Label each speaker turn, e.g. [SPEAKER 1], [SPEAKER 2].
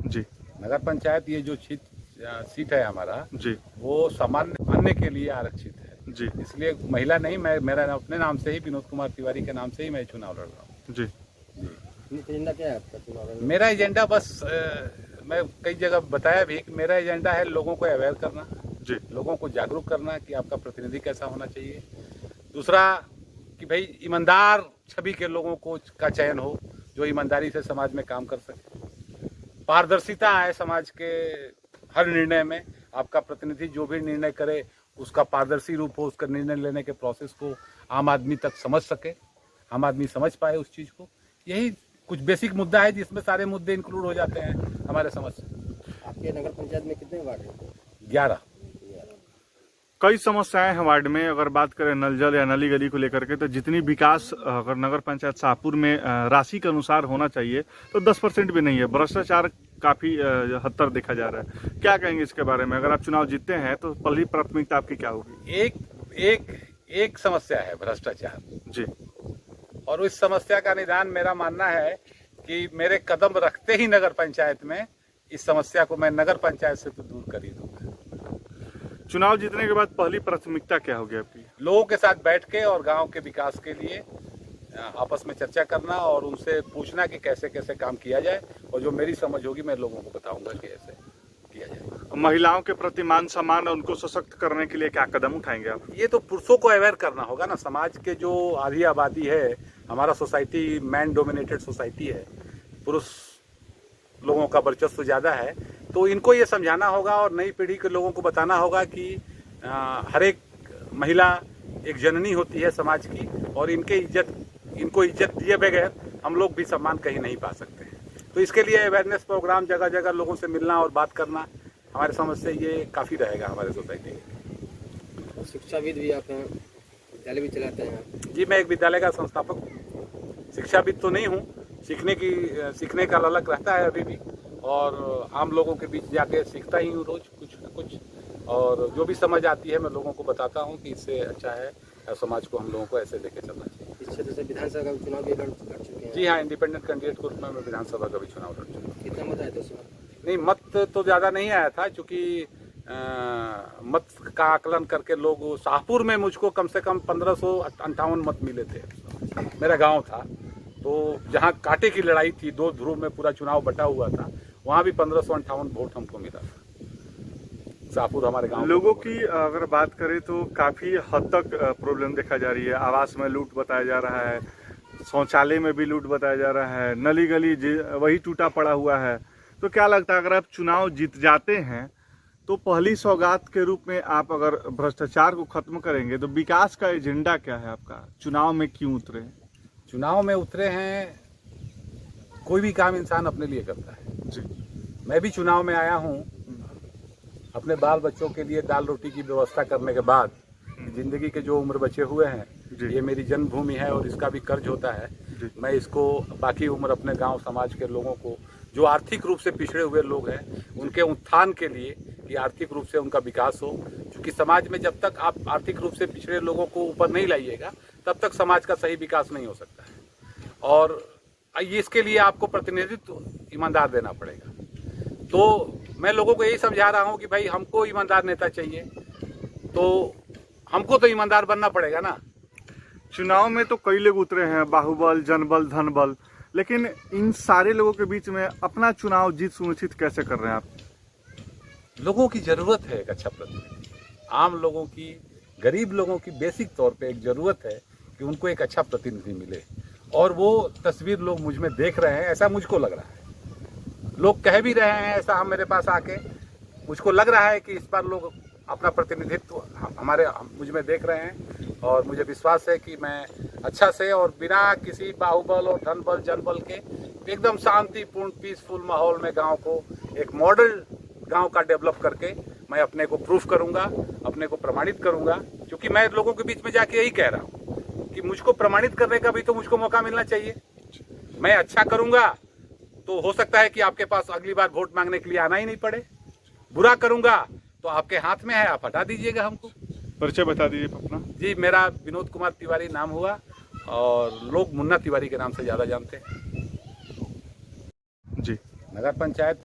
[SPEAKER 1] जी
[SPEAKER 2] नगर पंचायत ये जो सीट है हमारा
[SPEAKER 1] जी
[SPEAKER 2] वो सामान्य अन्य के लिए आरक्षित है
[SPEAKER 1] जी
[SPEAKER 2] इसलिए महिला नहीं, मैं मेरा अपने नाम से ही विनोद कुमार तिवारी के नाम से ही मैं चुनाव लड़ रहा हूँ।
[SPEAKER 1] जी।
[SPEAKER 2] एजेंडा क्या है आपका चुनाव? मेरा एजेंडा बस मैं कई जगह बताया भी कि मेरा एजेंडा है लोगों को अवेयर करना
[SPEAKER 1] जी,
[SPEAKER 2] लोगों को जागरूक करना कि आपका प्रतिनिधि कैसा होना चाहिए। दूसरा कि भाई ईमानदार छवि के लोगों को का चयन हो जो ईमानदारी से समाज में काम कर सके, पारदर्शिता आए समाज के हर निर्णय में। आपका प्रतिनिधि जो भी निर्णय करे उसका पारदर्शी रूप हो, उसका निर्णय लेने के प्रोसेस को आम आदमी तक समझ सके, आम आदमी समझ पाए उस चीज़ को। यही कुछ बेसिक मुद्दा है जिसमें सारे मुद्दे इंक्लूड हो जाते हैं हमारे समझ से। आपके नगर पंचायत में कितने वार्ड हैं? 11।
[SPEAKER 1] कई समस्याएं हैं वार्ड में। अगर बात करें नल जल या नली गली को लेकर के, तो जितनी विकास अगर नगर पंचायत शाहपुर में राशि के अनुसार होना चाहिए तो 10% भी नहीं है। भ्रष्टाचार काफी हद तक देखा जा रहा है। क्या कहेंगे इसके बारे में? अगर आप चुनाव जीतते हैं तो पहली प्राथमिकता आपकी क्या होगी?
[SPEAKER 2] एक समस्या है भ्रष्टाचार
[SPEAKER 1] जी,
[SPEAKER 2] और उस समस्या का निदान मेरा मानना है कि मेरे कदम रखते ही नगर पंचायत में इस समस्या को मैं नगर पंचायत से तो दूर कर ही दूंगा।
[SPEAKER 1] चुनाव जीतने के बाद पहली प्राथमिकता क्या होगी आपकी?
[SPEAKER 2] लोगों के साथ बैठ के और गांव के विकास के लिए आपस में चर्चा करना और उनसे पूछना कि कैसे कैसे काम किया जाए, और जो मेरी समझ होगी मैं लोगों को बताऊंगा कि ऐसे किया जाए।
[SPEAKER 1] महिलाओं के प्रति मान सम्मान और उनको सशक्त करने के लिए क्या कदम उठाएंगे आप?
[SPEAKER 2] ये तो पुरुषों को अवेयर करना होगा ना। समाज के जो आधी आबादी है, हमारा सोसाइटी मैन डोमिनेटेड सोसाइटी है, पुरुष लोगों का वर्चस्व ज़्यादा है, तो इनको ये समझाना होगा और नई पीढ़ी के लोगों को बताना होगा कि हर एक महिला एक जननी होती है समाज की, और इनको इज्जत दिए बगैर हम लोग भी सम्मान कहीं नहीं पा सकते हैं। तो इसके लिए अवेयरनेस प्रोग्राम जगह जगह लोगों से मिलना और बात करना हमारे समझ से ये काफ़ी रहेगा हमारे सोसाइटी में।
[SPEAKER 3] शिक्षाविद भी आप हैं, विद्यालय भी चलाते हैं?
[SPEAKER 2] जी, मैं एक विद्यालय का संस्थापक हूँ। शिक्षाविद तो नहीं हूँ, सीखने का ललक रहता है अभी भी, और आम लोगों के बीच जाके सीखता ही हूँ रोज कुछ न कुछ, और जो भी समझ आती है मैं लोगों को बताता हूँ कि इससे अच्छा है समाज को हम लोगों को ऐसे लेके चलना चाहिए।
[SPEAKER 3] इस क्षेत्र से विधानसभा का चुनाव भी लड़ चुके हैं?
[SPEAKER 2] जी हाँ, इंडिपेंडेंट कैंडिडेट के रूप में मैं विधानसभा का भी चुनाव लड़ चुका हूँ।
[SPEAKER 3] कितना मत आया था उसमें?
[SPEAKER 2] नहीं, मत तो ज़्यादा नहीं आया था, क्योंकि मत का आकलन करके लोग शाहपुर में मुझको कम से कम 1558 मत मिले थे। मेरा गाँव था, तो जहाँ कांटे की लड़ाई थी, 2 ध्रुव में पूरा चुनाव बटा हुआ था, वहाँ भी 1558 वोट हमको मिला था। शाहपुर हमारे गांव।
[SPEAKER 1] लोगों की अगर बात करें तो काफी हद तक प्रॉब्लम देखा जा रही है। आवास में लूट बताया जा रहा है, शौचालय में भी लूट बताया जा रहा है, नली गली वही टूटा पड़ा हुआ है। तो क्या लगता है अगर आप चुनाव जीत जाते हैं तो पहली सौगात के रूप में आप अगर भ्रष्टाचार को खत्म करेंगे तो विकास का एजेंडा क्या है आपका? चुनाव में क्यों उतरे?
[SPEAKER 2] चुनाव में उतरे हैं, कोई भी काम इंसान अपने लिए करता है
[SPEAKER 1] जी।
[SPEAKER 2] मैं भी चुनाव में आया हूँ अपने बाल बच्चों के लिए दाल रोटी की व्यवस्था करने के बाद। जिंदगी के जो उम्र बचे हुए हैं, ये मेरी जन्मभूमि है और इसका भी कर्ज होता है। मैं इसको बाकी उम्र अपने गांव समाज के लोगों को, जो आर्थिक रूप से पिछड़े हुए लोग हैं, उनके उत्थान के लिए, कि आर्थिक रूप से उनका विकास हो। क्योंकि समाज में जब तक आप आर्थिक रूप से पिछड़े लोगों को ऊपर नहीं लाइएगा तब तक समाज का सही विकास नहीं हो सकता है, और इसके लिए आपको प्रतिनिधित्व ईमानदार देना पड़ेगा। तो मैं लोगों को यही समझा रहा हूँ कि भाई हमको ईमानदार नेता चाहिए, तो हमको तो ईमानदार बनना पड़ेगा ना।
[SPEAKER 1] चुनाव में तो कई लोग उतरे हैं, बाहुबल, जनबल, धनबल, लेकिन इन सारे लोगों के बीच में अपना चुनाव जीत सुनिश्चित कैसे कर रहे हैं आप?
[SPEAKER 2] लोगों की जरूरत है एक अच्छा प्रतिनिधि। आम लोगों की, गरीब लोगों की बेसिक तौर पे एक जरूरत है कि उनको एक अच्छा प्रतिनिधि मिले, और वो तस्वीर लोग मुझ में देख रहे हैं, ऐसा मुझको लग रहा है। लोग कह भी रहे हैं ऐसा, हम मेरे पास आके, मुझको लग रहा है कि इस बार लोग अपना प्रतिनिधित्व मुझ में देख रहे हैं, और मुझे विश्वास है कि मैं अच्छा से और बिना किसी बाहुबल और धनबल जनबल के एकदम शांतिपूर्ण पीसफुल माहौल में गांव को एक मॉडल गांव का डेवलप करके मैं अपने को प्रूफ करूंगा, अपने को प्रमाणित करूंगा। क्योंकि मैं लोगों के बीच में जाके यही कह रहा हूँ कि मुझको प्रमाणित करने का भी तो मुझको मौका मिलना चाहिए। मैं अच्छा करूंगा तो हो सकता है कि आपके पास अगली बार वोट मांगने के लिए आना ही नहीं पड़े। बुरा करूंगा तो आपके हाथ में है, आप हटा दीजिएगा हमको।
[SPEAKER 1] परिचय बता दीजिए अपना।
[SPEAKER 2] जी, मेरा विनोद कुमार तिवारी नाम हुआ, और लोग मुन्ना तिवारी के नाम से ज़्यादा जानते हैं।
[SPEAKER 1] जी।
[SPEAKER 2] नगर पंचायत